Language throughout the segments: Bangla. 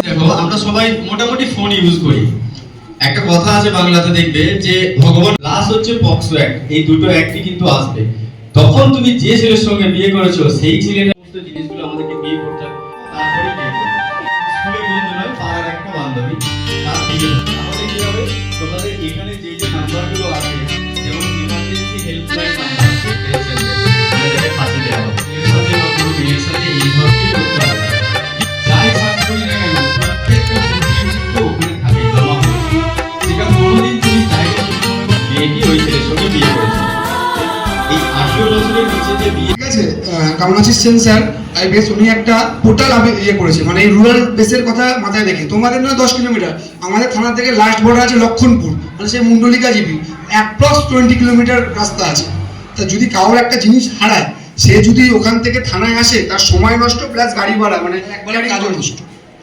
দেখো আমরা সবাই মোটামুটি ফোন ইউজ করি। একটা কথা আছে বাংলাতে, দেখবে যে ভগবান প্লাস হচ্ছে পক্সো অ্যাক্ট, এই দুটো অ্যাক্টই কিন্তু আসবে। তখন তুমি যে ছেলের সঙ্গে বিয়ে করেছো সেই ছেলেটা সমস্ত জিনিসগুলো আমাদেরকে বিয়ে করতে হবে, তারপরে বিয়ে করতে হবে। স্কুলের বন্ধু নয়, পাড়ার একটা বান্ধবী, তার বিয়ে হচ্ছে। তাহলে কি হবে, তোমাদের এখানে যে যে নাম্বারগুলো আছে, যেমন ইমার্জেন্সি হেল্পলাইন নাম্বার আছে, আমাদেরকে ফাঁসি দেওয়া হবে। এর সাথে বা কোনো মেয়ের সাথে এইভাবেই করতে হবে। যাই সার্চ করি না কেন, প্রত্যেকটা কিন্তু ওখানে থাকে, জমা হয়। সেটা কোনোদিন তুমি চাইলে মেয়েটি ওই ছেলের সঙ্গে বিয়ে করেছো। এই 18 বছরের নিচে যে বিয়ে, ঠিক আছে। কেমন আছিস স্যার? বেশ, উনি একটা পোর্টাল ইয়ে করেছে, মানে এই রুরাল বেসের কথা মাথায় রেখে। তোমাদের নয় 10 কিলোমিটার, আমাদের থানা থেকে লাস্ট বর্ডার আছে লক্ষণপুর, মানে সেই মুন্ডলিকা জিপি, অ্যাপ্রক্স 20 কিলোমিটার রাস্তা আছে। তা যদি কারোর একটা জিনিস হারায়, সে যদি ওখান থেকে থানায় আসে, তার সময় নষ্ট প্লাস গাড়ি ভাড়া, মানে একবারে কাজও নষ্ট।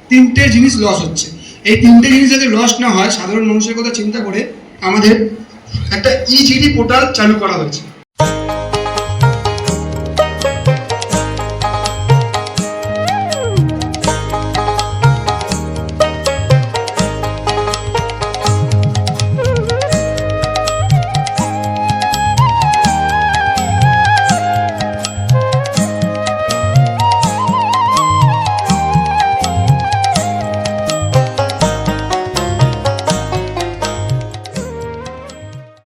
3টে জিনিস লস হচ্ছে। এই 3টে জিনিস যাতে লস না হয়, সাধারণ মানুষের কথা চিন্তা করে আমাদের একটা ইজিডি পোর্টাল চালু করা হয়েছে।